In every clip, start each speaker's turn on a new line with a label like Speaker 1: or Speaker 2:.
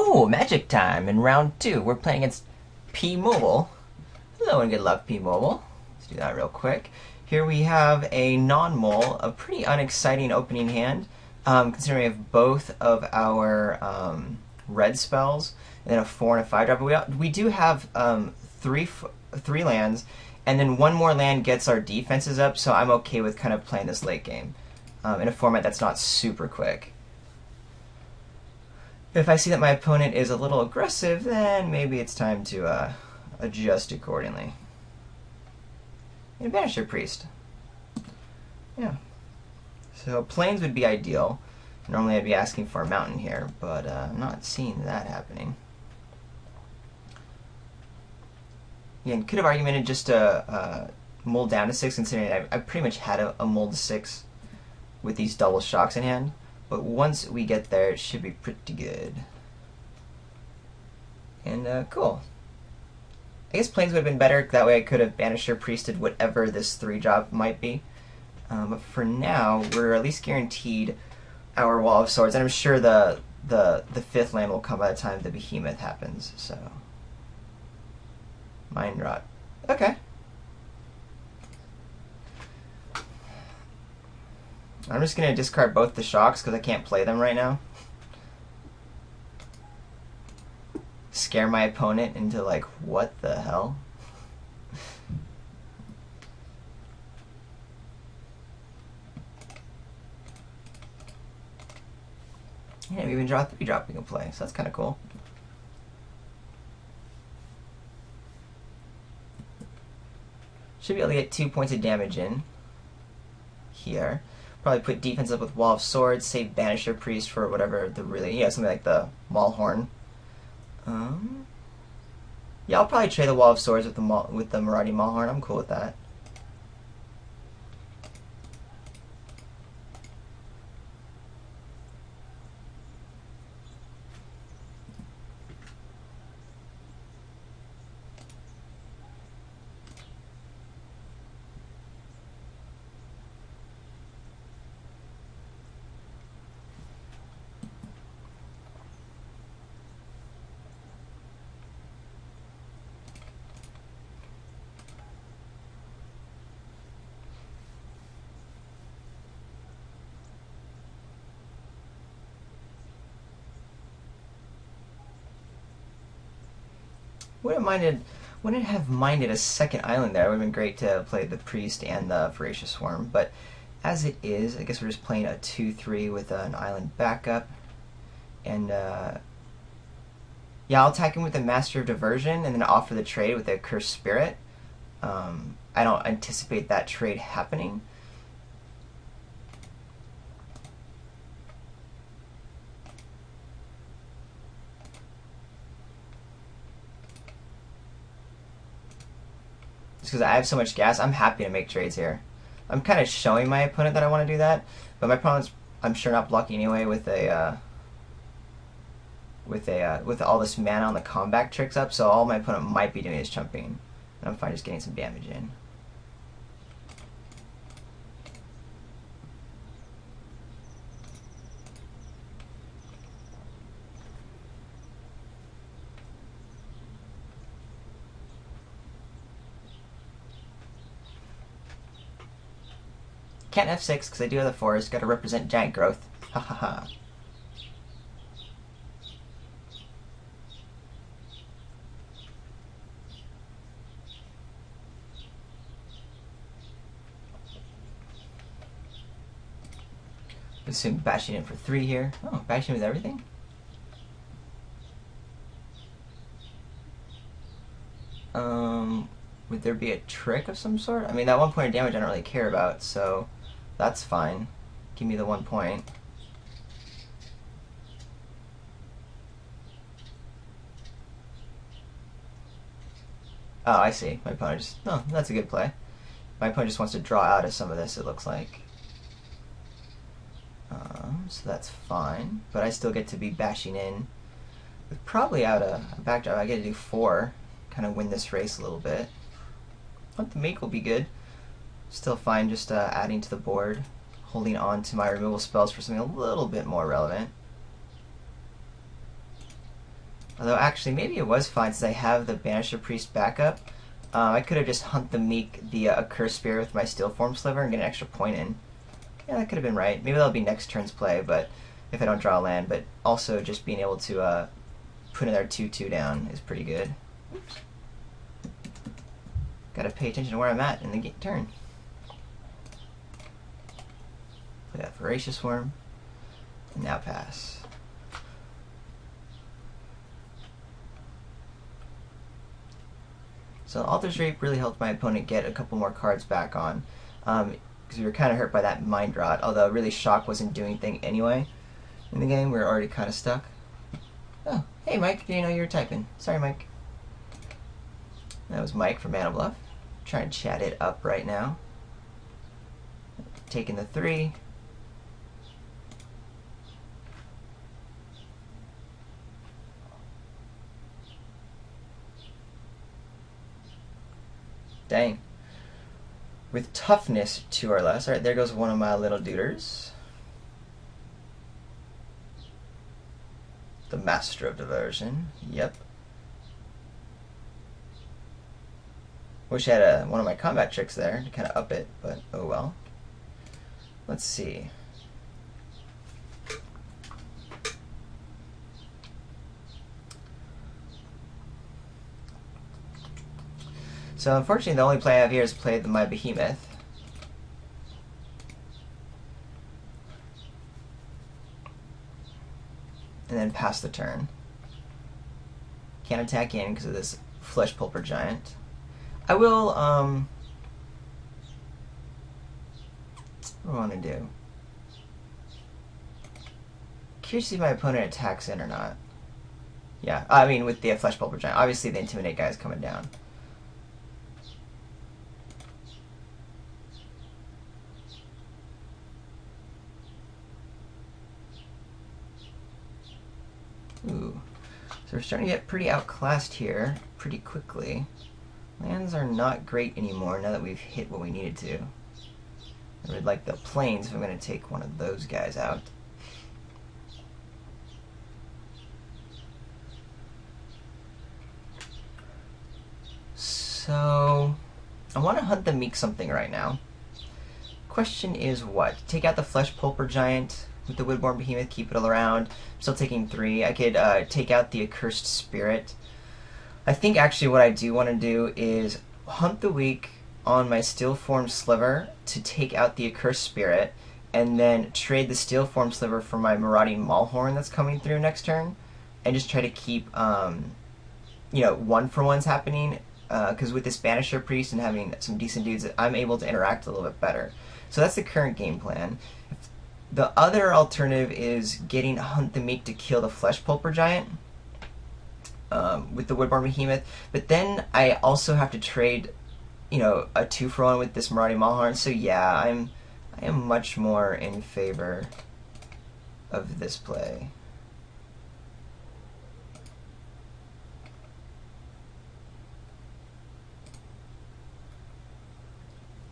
Speaker 1: Oh, magic time in round 2. We're playing against P Mobile. Hello and good luck, P Mobile. Let's do that real quick. Here we have a non-mole, a pretty unexciting opening hand, considering we have both of our red spells, and then a 4 and a 5 drop. But we do have three lands, and then one more land gets our defenses up, so I'm okay with kind of playing this late game in a format that's not super quick. If I see that my opponent is a little aggressive, then maybe it's time to adjust accordingly. And banish your priest. Yeah. So plains would be ideal. Normally I'd be asking for a mountain here, but I'm not seeing that happening. Yeah, and could have argumented just a mold down to 6, considering I pretty much had a mold to 6 with these double shocks in hand. But once we get there, it should be pretty good. And cool. I guess plains would have been better. That way I could have banished or priested whatever this 3-drop might be. But for now, we're at least guaranteed our Wall of Swords. And I'm sure the 5th land will come by the time the Behemoth happens. So, Mind Rot. Okay. I'm just going to discard both the shocks because I can't play them right now. Scare my opponent into like, what the hell? Yeah, we even draw 3-drop we can play, so that's kind of cool. Should be able to get 2 points of damage in here. Probably put defense up with Wall of Swords, save Banisher Priest for whatever the really, yeah, something like the Maulhorn. Yeah, I'll probably trade the Wall of Swords with the Maraudi Maulhorn. I'm cool with that. Wouldn't have minded a second island there. It would have been great to play the Priest and the Voracious Worm, but as it is, I guess we're just playing a 2-3 with an island backup. And yeah, I'll attack him with the Master of Diversion and then offer the trade with a Cursed Spirit. I don't anticipate that trade happening. Because I have so much gas, I'm happy to make trades here. I'm kind of showing my opponent that I want to do that, but my opponent's, I'm sure, not blocking anyway with all this mana on the combat tricks up. So all my opponent might be doing is chumping, and I'm fine just getting some damage in. Can't F6 because I do have the forest. Got to represent giant growth. Ha ha ha. Assume bashing in for 3 here. Oh, bashing with everything? Would there be a trick of some sort? I mean, that 1 point of damage I don't really care about, so that's fine. Give me the 1 point. Oh, I see. My opponent just... No, that's a good play. My opponent just wants to draw out of some of this, it looks like. So that's fine. But I still get to be bashing in. With probably out a backdrop, I get to do 4. Kind of win this race a little bit. But the make will be good. Still fine just adding to the board. Holding on to my removal spells for something a little bit more relevant. Although actually, maybe it was fine since I have the Banisher Priest backup. I could have just hunt the Meek the Accursed Spirit with my Steel Form Sliver and get an extra point in. Yeah, that could have been right. Maybe that'll be next turn's play, but if I don't draw a land. But also just being able to put another 2/2 down is pretty good. Oops. Gotta pay attention to where I'm at in the turn. Play that Voracious Worm. And now pass. So Altar's Rape really helped my opponent get a couple more cards back on. Because we were kind of hurt by that Mind Rot, although really Shock wasn't doing anything anyway in the game. We were already kind of stuck. Oh, hey Mike, didn't know you were typing. Sorry, Mike. That was Mike from Mana Bluff. Trying to chat it up right now. Taking the 3. Dang. With toughness 2 or less. Alright, there goes one of my little duders. The Master of Diversion. Yep. Wish I had one of my combat tricks there to kind of up it, but oh well. Let's see. So unfortunately the only play I have here is play my Behemoth. And then pass the turn. Can't attack in because of this Flesh Pulper Giant. I will, what do I want to do? Curious to see if my opponent attacks in or not. Yeah, I mean with the Flesh Pulper Giant. Obviously the Intimidate guy is coming down. Ooh. So we're starting to get pretty outclassed here pretty quickly. Lands are not great anymore now that we've hit what we needed to. I would like the plains if I'm going to take one of those guys out. So I want to hunt the Meek something right now. Question is what? Take out the Flesh Pulper Giant with the Woodborne Behemoth, keep it all around. I'm still taking 3. I could take out the Accursed Spirit. I think actually what I do want to do is hunt the weak on my Steel Form Sliver to take out the Accursed Spirit, and then trade the Steel Form Sliver for my Marauding Maulhorn that's coming through next turn, and just try to keep, you know, 1-for-1s happening, because with this Banisher Priest and having some decent dudes, I'm able to interact a little bit better. So that's the current game plan. The other alternative is getting Hunt the Meek to kill the Flesh Pulper Giant with the Woodborne Behemoth, but then I also have to trade, you know, a 2-for-1 with this Marauding Maulhorn. So yeah, I am much more in favor of this play.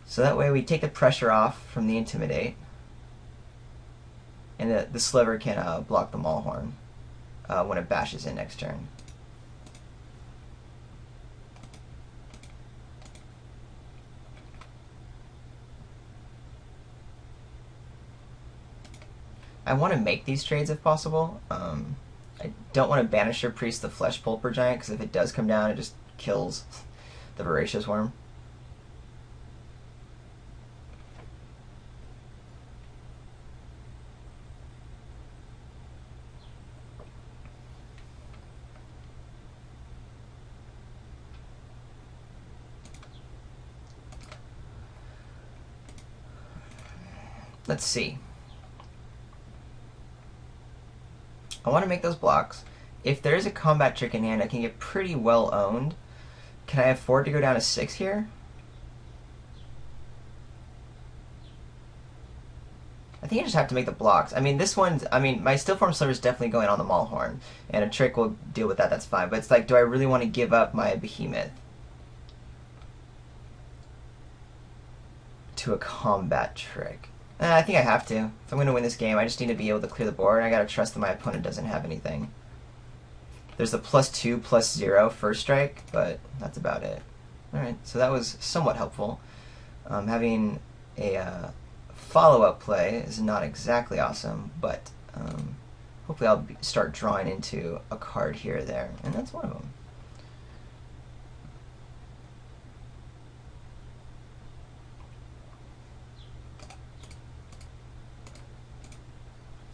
Speaker 1: So that way we take the pressure off from the Intimidate, and the Sliver can block the Maulhorn when it bashes in next turn. I want to make these trades if possible. I don't want to Banisher Priest the Flesh Pulper Giant, because if it does come down, it just kills the Voracious Worm. Let's see. I want to make those blocks. If there is a combat trick in hand, I can get pretty well owned. Can I afford to go down to 6 here? I think I just have to make the blocks. I mean, this one's, I mean, my Steel Form Sliver is definitely going on the Maulhorn, and a trick will deal with that, that's fine. But it's like, do I really want to give up my Behemoth to a combat trick? I think I have to. If I'm going to win this game, I just need to be able to clear the board, and I got to trust that my opponent doesn't have anything. There's the +2, +0 first strike, but that's about it. Alright, so that was somewhat helpful. Having a follow-up play is not exactly awesome, but hopefully I'll start drawing into a card here or there, and that's one of them.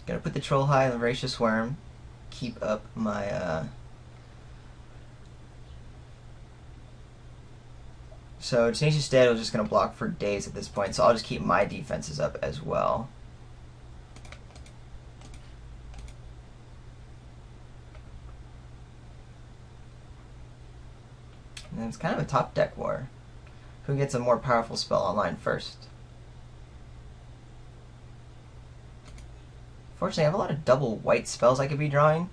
Speaker 1: Gotta put the Troll High and the Voracious Worm, keep up my so Tenacious Dead was just going to block for days at this point, so I'll just keep my defenses up as well. And it's kind of a top deck war. Who gets a more powerful spell online first? Fortunately, I have a lot of double white spells I could be drawing,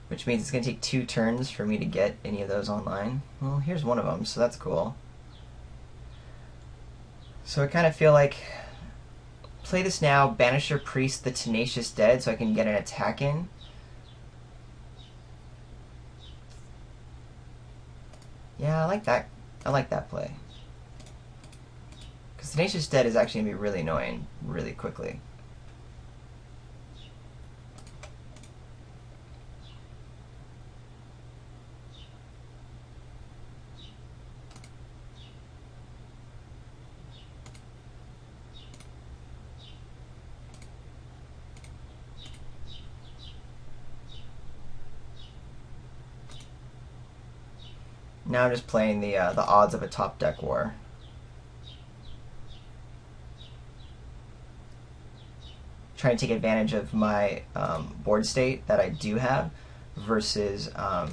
Speaker 1: which means it's going to take 2 turns for me to get any of those online. Well, here's one of them, so that's cool. So I kind of feel like play this now, Banisher Priest the Tenacious Dead so I can get an attack in. Yeah, I like that. I like that play. Because Tenacious Dead is actually going to be really annoying really quickly. Now I'm just playing the odds of a top deck war. Trying to take advantage of my board state that I do have versus, well,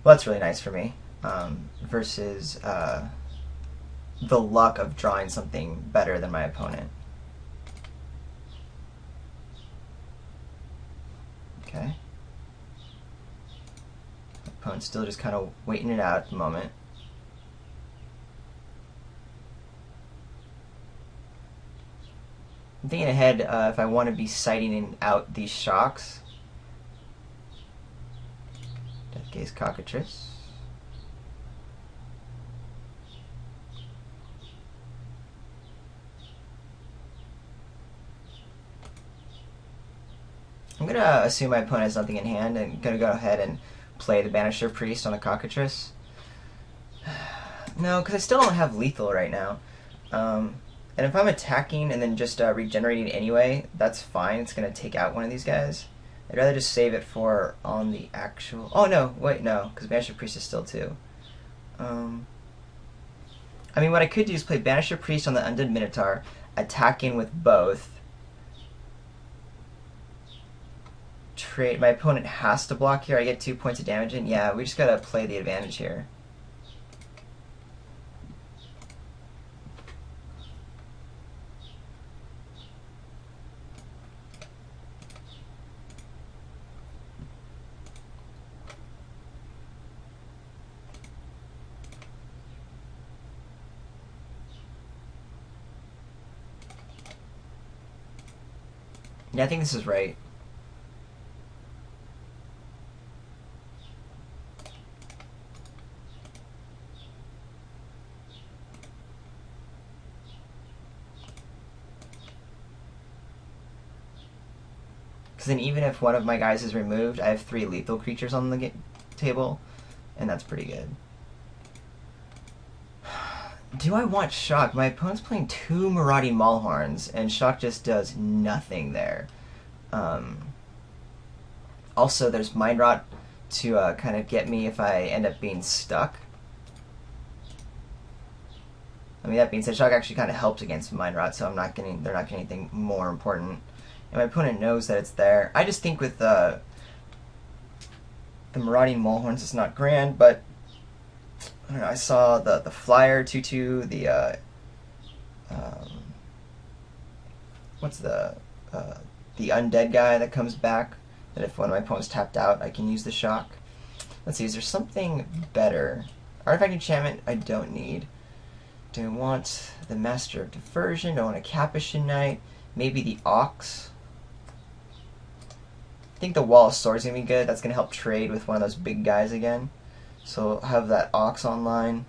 Speaker 1: that's really nice for me, versus the luck of drawing something better than my opponent. Okay. Opponent's still just kind of waiting it out at the moment. I'm thinking ahead if I want to be sighting out these shocks. Deathgaze Cockatrice. I'm going to assume my opponent has nothing in hand and going to go ahead and play the Banisher Priest on a Cockatrice. No, because I still don't have lethal right now. And if I'm attacking and then just regenerating anyway, that's fine. It's going to take out one of these guys. I'd rather just save it for on the actual... Oh, no. Wait, no. Because Banisher Priest is still 2. I mean, what I could do is play Banisher Priest on the Undead Minotaur, attacking with both. Trade. My opponent has to block here. I get 2 points of damage in. Yeah, we just gotta play the advantage here. Yeah, I think this is right. Because then even if one of my guys is removed, I have 3 lethal creatures on the table, and that's pretty good. Do I want Shock? My opponent's playing 2 Marauding Maulhorns, and Shock just does nothing there. Also, there's Mind Rot to kind of get me if I end up being stuck. I mean, that being said, Shock actually kind of helps against Mind Rot, so they're not getting anything more important. And my opponent knows that it's there. I just think with the Marauding Maulhorns, it's not grand, but I don't know, I saw the Flyer 2/2, the what's the undead guy that comes back, that if one of my opponents tapped out, I can use the Shock. Let's see, is there something better? Artifact Enchantment, I don't need. Do I want the Master of Diversion? Do I want a Capuchin Knight? Maybe the Ox? think the Wall of Swords is going to be good. That's going to help trade with one of those big guys again. So I'll have that Ox online.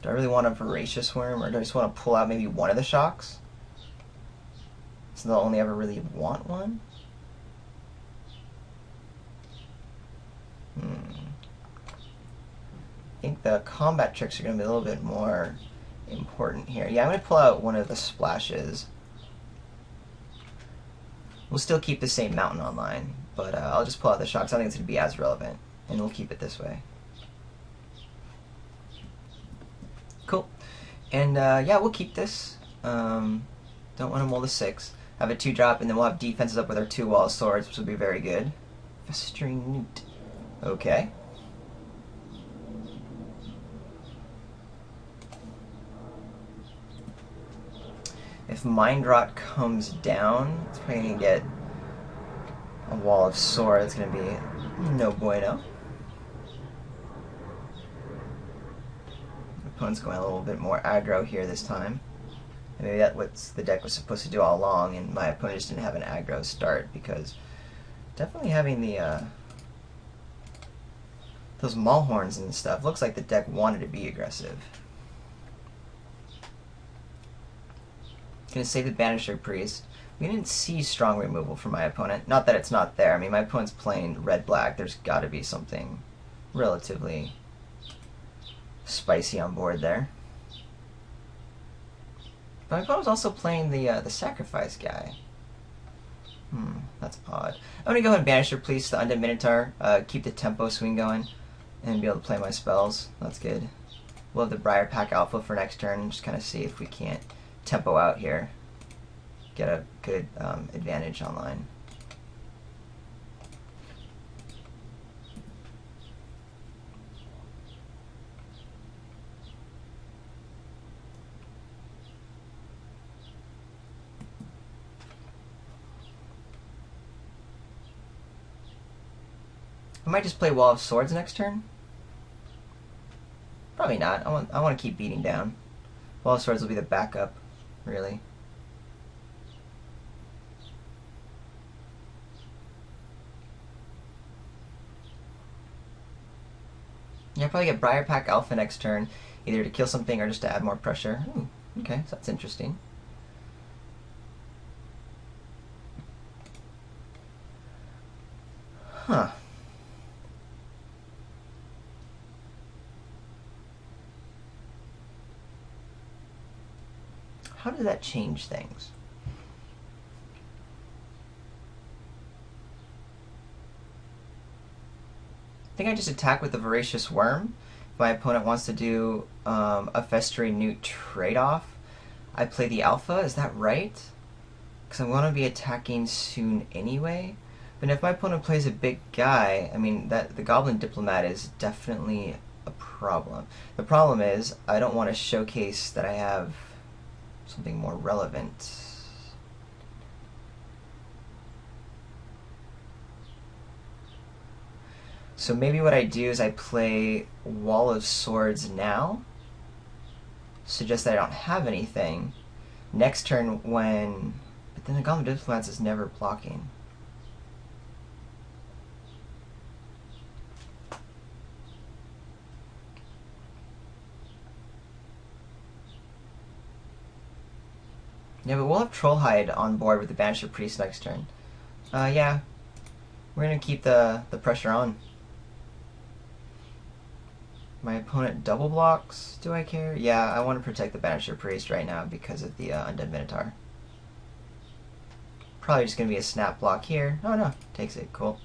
Speaker 1: Do I really want a Voracious Worm, or do I just want to pull out maybe one of the Shocks? So they'll only ever really want one? I think the combat tricks are going to be a little bit more important here. Yeah, I'm going to pull out one of the splashes. We'll still keep the same mountain online, but I'll just pull out the shocks. I don't think it's going to be as relevant, and we'll keep it this way. Cool. And yeah, we'll keep this. Don't want to mold a 6. Have a 2-drop, and then we'll have defenses up with our 2 Wall of Swords, which will be very good. Festering Newt. Okay. If Mind Rot comes down, it's probably going to get a Wall of Swords. It's going to be no bueno. Opponent's going a little bit more aggro here this time. And maybe that's what the deck was supposed to do all along, and my opponent just didn't have an aggro start, because definitely having the those Maulhorns and stuff looks like the deck wanted to be aggressive. Gonna save the Banisher Priest. We didn't see strong removal from my opponent. Not that it's not there. I mean, my opponent's playing red-black. There's got to be something relatively spicy on board there. But my opponent was also playing the Sacrifice guy. That's odd. I'm gonna go ahead and banish her, please, the Undead Minotaur. Keep the tempo swing going, and be able to play my spells. That's good. We'll have the Briar Pack Alpha for next turn. Just kind of see if we can't tempo out here. Get a good advantage online. I might just play Wall of Swords next turn. Probably not. I want to keep beating down. Wall of Swords will be the backup, really. Yeah, I'll probably get Briar Pack Alpha next turn, either to kill something or just to add more pressure. Ooh, okay, so that's interesting. Huh. How did that change things? I think I just attack with the Voracious Worm. If my opponent wants to do a Festering Newt trade-off, I play the Alpha, is that right? Because I'm going to be attacking soon anyway. But if my opponent plays a big guy, I mean, the Goblin Diplomat is definitely a problem. The problem is, I don't want to showcase that I have something more relevant. So maybe what I do is I play Wall of Swords now, suggest that I don't have anything. Next turn when... But then the Goblin Diplomats is never blocking. Yeah, but we'll have Trollhide on board with the Banisher Priest next turn. Yeah. We're going to keep the pressure on. My opponent double blocks. Do I care? Yeah, I want to protect the Banisher Priest right now because of the Undead Minotaur. Probably just going to be a snap block here. Oh no, takes it. Cool.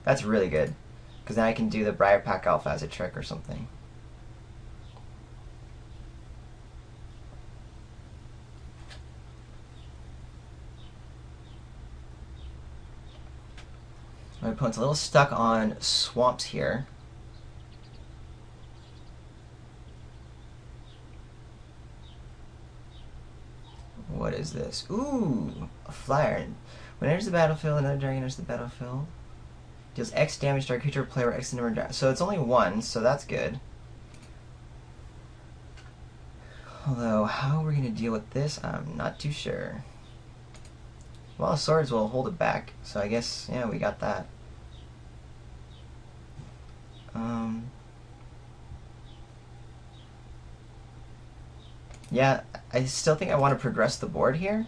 Speaker 1: That's really good. Because then I can do the Briar Pack Alpha as a trick or something. My opponent's a little stuck on swamps here. What is this? Ooh, a flyer. When it enters the battlefield, another dragon enters the battlefield. Deals X damage to our creature player, X number of dragons. So it's only 1, so that's good. Although, how are we going to deal with this? I'm not too sure. Well, swords will hold it back, so I guess, yeah, we got that. Yeah, I still think I want to progress the board here.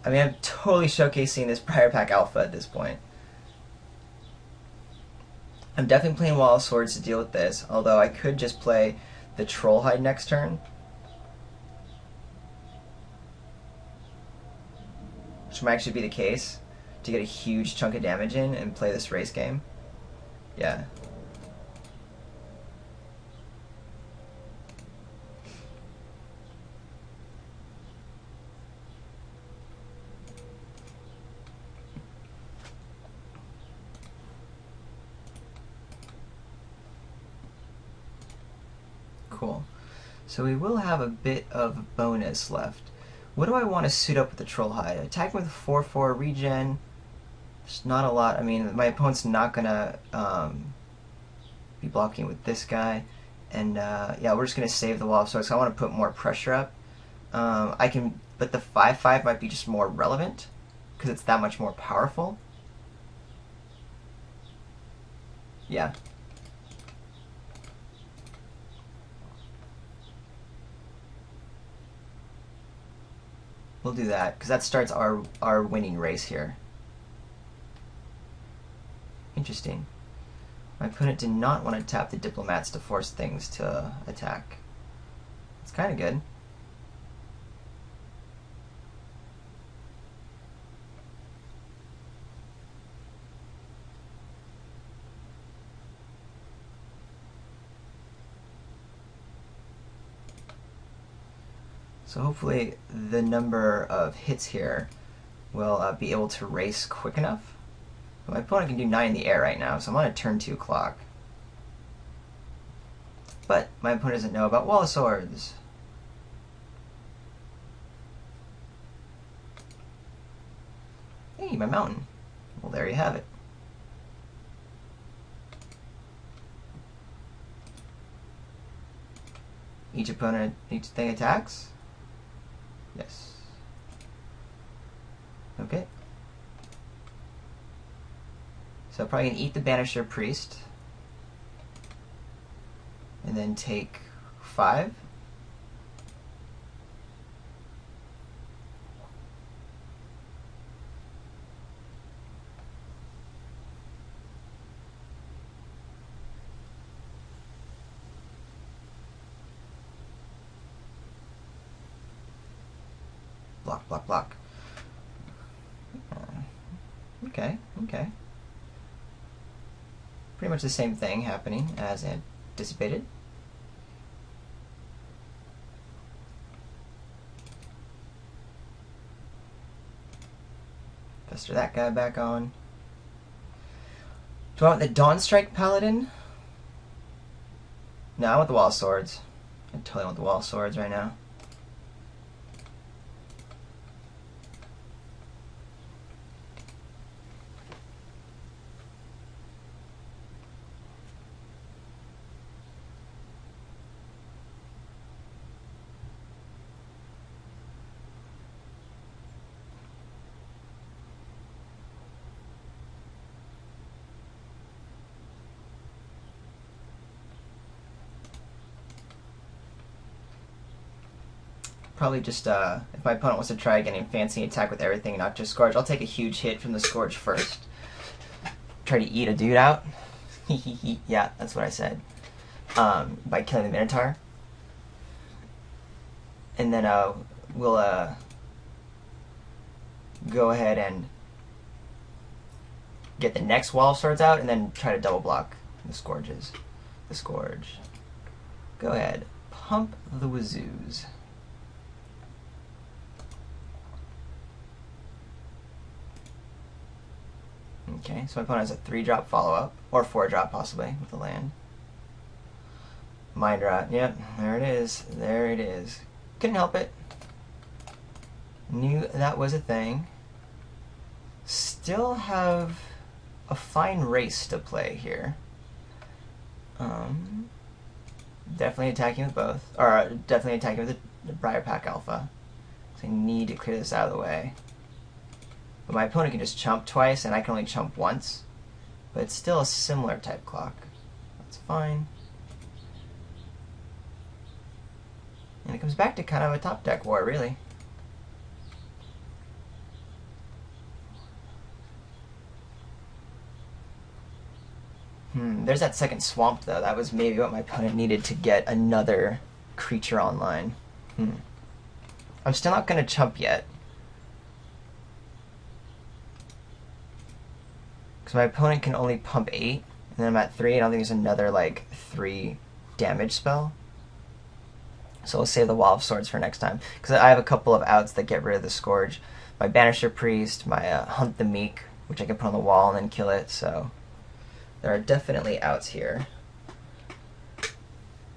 Speaker 1: I mean, I'm totally showcasing this Prior Pack Alpha at this point. I'm definitely playing Wall of Swords to deal with this, although I could just play the Trollhide next turn. Which might actually be the case, to get a huge chunk of damage in and play this race game. Yeah. Cool. So we will have a bit of bonus left. What do I want to suit up with the Trollhide? Attack with 4/4 regen. There's not a lot. I mean, my opponent's not gonna be blocking with this guy, and yeah, we're just gonna save the Wall of Swords. So I want to put more pressure up. I can, but the 5/5 might be just more relevant because it's that much more powerful. Yeah. We'll do that, because that starts our winning race here. Interesting. My opponent did not want to tap the Diplomats to force things to attack. It's kind of good. So hopefully the number of hits here will be able to race quick enough. But my opponent can do 9 in the air right now, so I'm on a turn 2 clock. But my opponent doesn't know about Wall of Swords. Hey, my mountain. Well, there you have it. Each opponent, each thing attacks? Yes. Okay. So I'm probably going to eat the Banisher Priest. And then take 5. Block, block, block. Okay, okay. Pretty much the same thing happening as anticipated. Fester that guy back on. Do I want the Dawn Strike Paladin? No, I want the Wall of Swords. I totally want the Wall of Swords right now. Probably just, if my opponent wants to try getting fancy attack with everything, not just Scourge, I'll take a huge hit from the Scourge first. Try to eat a dude out. Yeah, that's what I said. By killing the Minotaur. And then we'll go ahead and get the next Wall of Swords out, and then try to double block the Scourges. The Scourge. Go ahead. Pump the Wazoos. Okay, so my opponent has a 3-drop follow-up, or 4-drop possibly, with the land. Mind Rot, yep, there it is, there it is. Couldn't help it. Knew that was a thing. Still have a fine race to play here. Definitely attacking with both, or definitely attacking with the Briar Pack Alpha. So I need to clear this out of the way. But my opponent can just chump twice, and I can only chump once. But it's still a similar type clock. That's fine. And it comes back to kind of a top deck war, really. There's that second swamp, though. That was maybe what my opponent needed to get another creature online. I'm still not going to chump yet. Because my opponent can only pump 8, and then I'm at 3. I don't think there's another, like, 3 damage spell. So we'll save the Wall of Swords for next time. Because I have a couple of outs that get rid of the Scourge. My Banisher Priest, my Hunt the Meek, which I can put on the wall and then kill it, so... There are definitely outs here.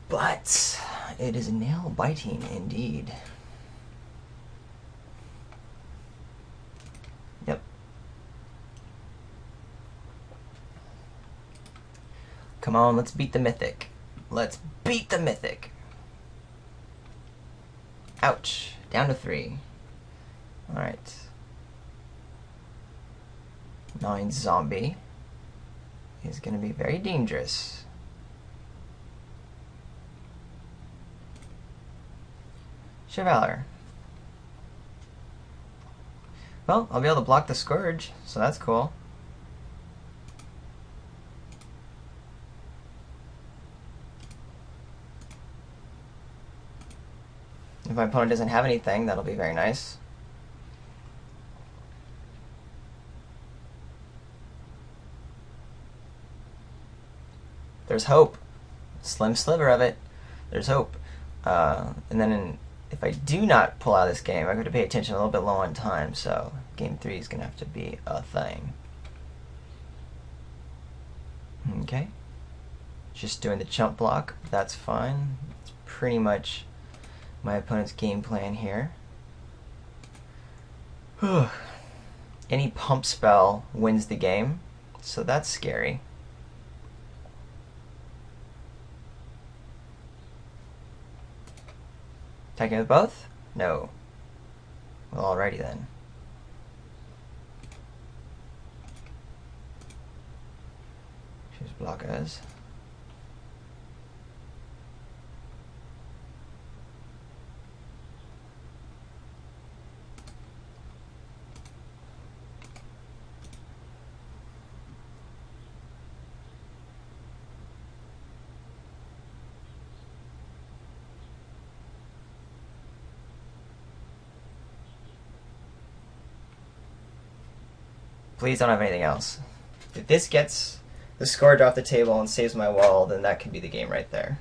Speaker 1: But it is nail-biting indeed. Yep. Come on, let's beat the Mythic. Let's beat the Mythic. Ouch. Down to 3. Alright. 9 zombie is going to be very dangerous. Chevalier. Well, I'll be able to block the Scourge, so that's cool. If my opponent doesn't have anything, that'll be very nice. There's hope. Slim sliver of it. There's hope. And then if I do not pull out of this game, I'm going to pay attention a little bit low on time, so game 3 is going to have to be a thing. Okay. Just doing the chump block. That's fine. It's pretty much my opponent's game plan here. Any pump spell wins the game, so that's scary. Attacking with both? No. Well, alrighty then. Choose blockers. Please don't have anything else. If this gets the Scourge off the table and saves my wall, then that could be the game right there.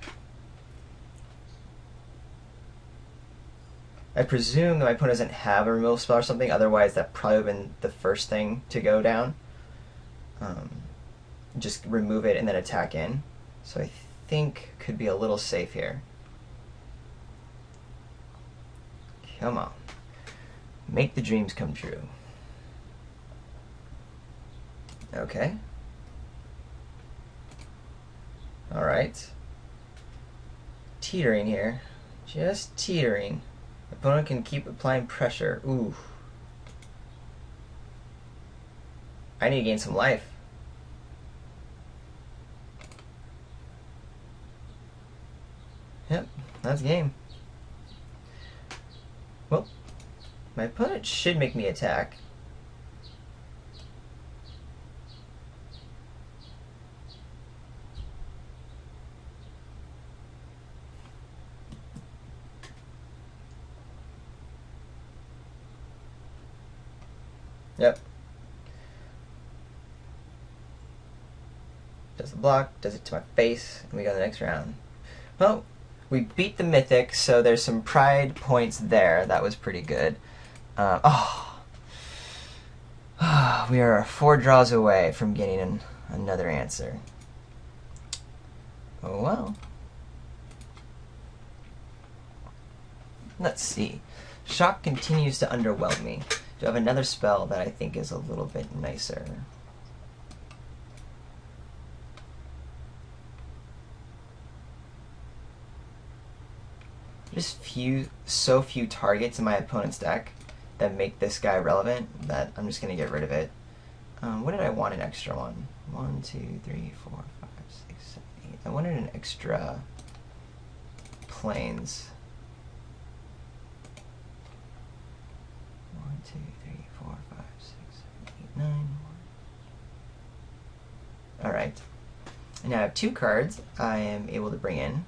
Speaker 1: I presume that my opponent doesn't have a removal spell or something, otherwise that probably would have been the first thing to go down. Just remove it and then attack in. So I think could be a little safe here. Come on. Make the dreams come true. Okay. Alright. Teetering here. Just teetering. Opponent can keep applying pressure. Ooh. I need to gain some life. Yep, that's game. Well, my opponent should make me attack. Yep. Does the block, does it to my face, and we go to the next round. Well, we beat the Mythic, so there's some pride points there. That was pretty good. We are 4 draws away from getting another answer. Oh well. Let's see. Shock continues to underwhelm me. Do I have another spell that I think is a little bit nicer? There's so few targets in my opponent's deck that make this guy relevant that I'm just going to get rid of it. What did I want an extra one? 1, 2, 3, 4, 5, 6, 7, 8. I wanted an extra planes. 1, 2, 3, 4, 5, 6, 7, 8, 9. Alright. And now I have 2 cards I am able to bring in.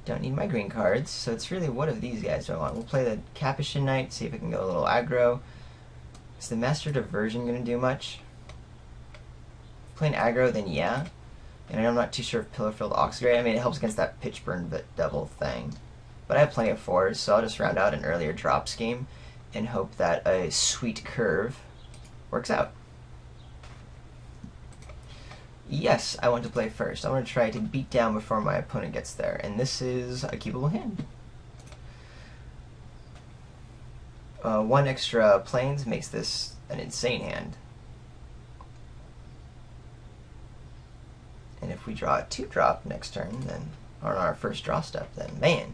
Speaker 1: Don't need my green cards, so it's really what of these guys do I want? We'll play the Capuchin Knight, see if I can go a little aggro. Is the Master Diversion going to do much? Playing aggro, then yeah. And I'm not too sure if Pillar-Filled Ox is great. I mean, it helps against that Pitchburn Devil thing. But I have plenty of 4s, so I'll just round out an earlier drop scheme and hope that a sweet curve works out. Yes, I want to play first. I want to try to beat down before my opponent gets there, and this is a keepable hand. 1 extra planes makes this an insane hand. And if we draw a 2-drop next turn, then on our first draw step, then man,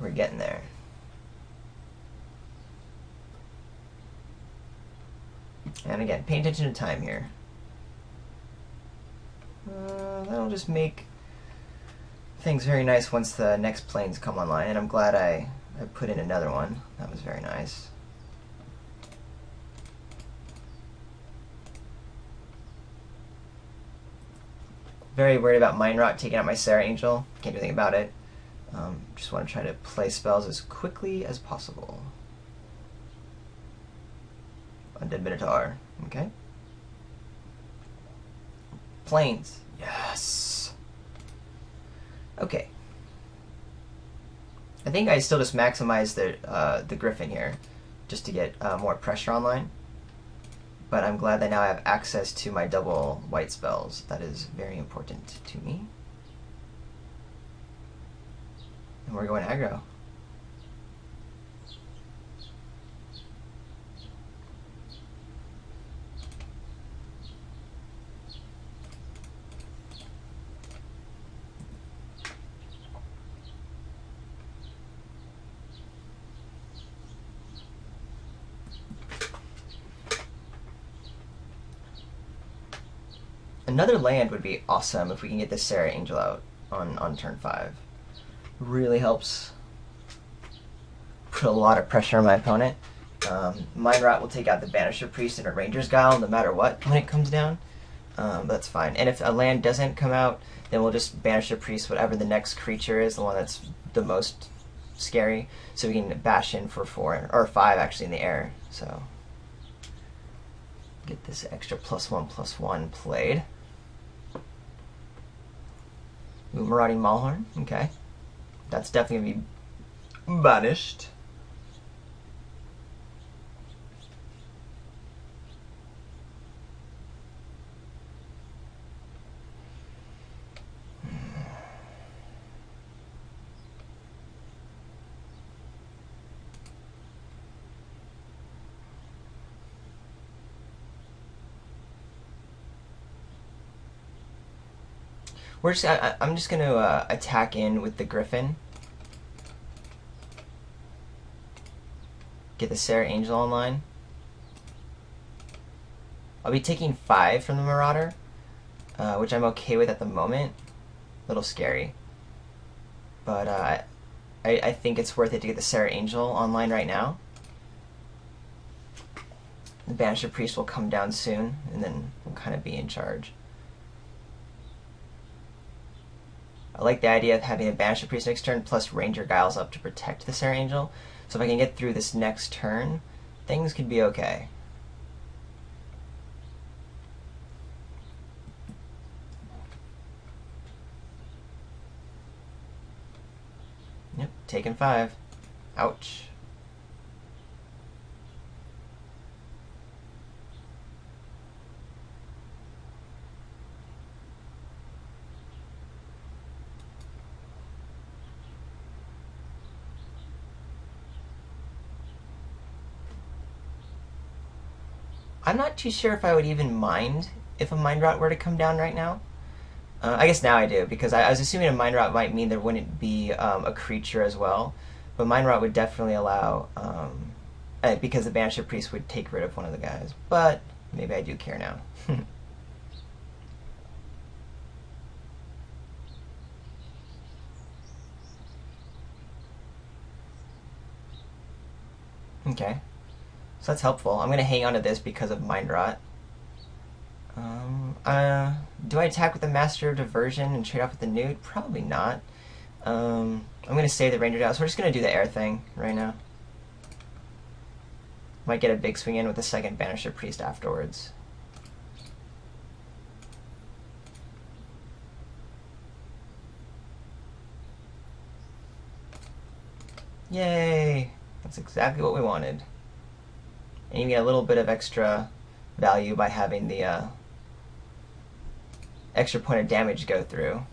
Speaker 1: we're getting there. And again, pay attention to time here. That'll just make things very nice once the next planes come online, and I'm glad I put in another one. That was very nice. Very worried about Mind Rot taking out my Sarah Angel. Can't do anything about it. Just want to try to play spells as quickly as possible. Undead Minotaur. Okay. Planes. Yes. Okay. I think I still just maximize the Griffin here, just to get more pressure online. But I'm glad that now I have access to my double white spells. That is very important to me. And we're going aggro. Another land would be awesome if we can get this Sarah Angel out on turn 5. Really helps put a lot of pressure on my opponent. Mind Rot will take out the Banisher Priest and a Ranger's Guile no matter what when it comes down. But that's fine. And if a land doesn't come out, then we'll just Banisher Priest whatever the next creature is, the one that's the most scary, so we can bash in for 4, or 5 actually in the air. So get this extra +1/+1 played. Ooh, Marauding Maulhorn, okay. That's definitely going to be banished. I'm just going to attack in with the Griffin. Get the Sarah Angel online. I'll be taking 5 from the Marauder, which I'm okay with at the moment. A little scary. But I think it's worth it to get the Sarah Angel online right now. The Banisher Priest will come down soon, and then we'll kind of be in charge. I like the idea of having a Banisher Priest next turn plus Ranger Guiles up to protect the Sarah Angel. So if I can get through this next turn, things could be okay. Yep, taking 5. Ouch. I'm not too sure if I would even mind if a Mind Rot were to come down right now. I guess now I do, because I was assuming a Mind Rot might mean there wouldn't be a creature as well. But Mind Rot would definitely allow, because the Banisher Priest would take rid of one of the guys. But maybe I do care now. Okay, so that's helpful. I'm going to hang on to this because of Mind Rot. Do I attack with the Master of Diversion and trade off with the Newt? Probably not. I'm going to save the Ranger out, so we're just going to do the air thing right now. Might get a big swing in with the second Banisher Priest afterwards. Yay! That's exactly what we wanted. And you get a little bit of extra value by having the extra point of damage go through.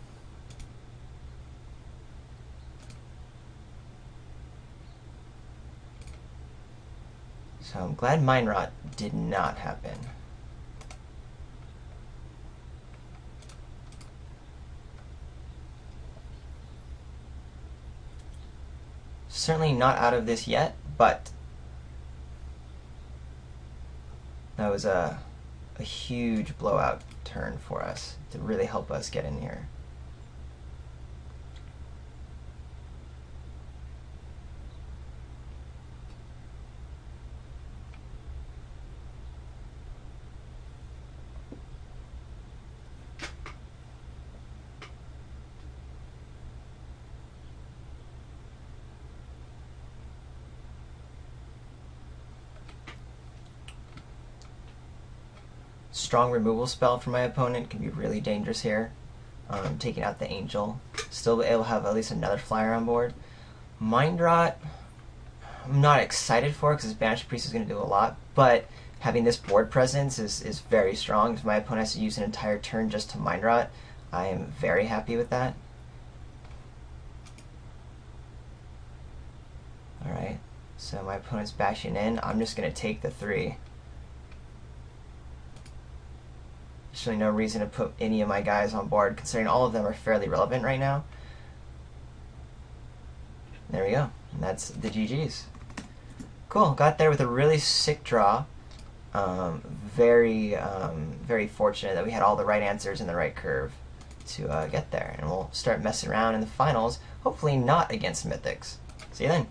Speaker 1: So I'm glad Mind Rot did not happen. Certainly not out of this yet, but that was a huge blowout turn for us to really help us get in here. Strong removal spell for my opponent can be really dangerous here. Taking out the Angel. Still be able to have at least another flyer on board. Mind Rot, I'm not excited for because this Banished Priest is going to do a lot, but having this board presence is very strong. If my opponent has to use an entire turn just to Mind Rot, I am very happy with that. Alright, so my opponent's bashing in. I'm just going to take the 3. There's really no reason to put any of my guys on board, considering all of them are fairly relevant right now. There we go. And that's the GG's. Cool. Got there with a really sick draw. Very fortunate that we had all the right answers in the right curve to get there. And we'll start messing around in the finals, hopefully not against Mythics. See you then.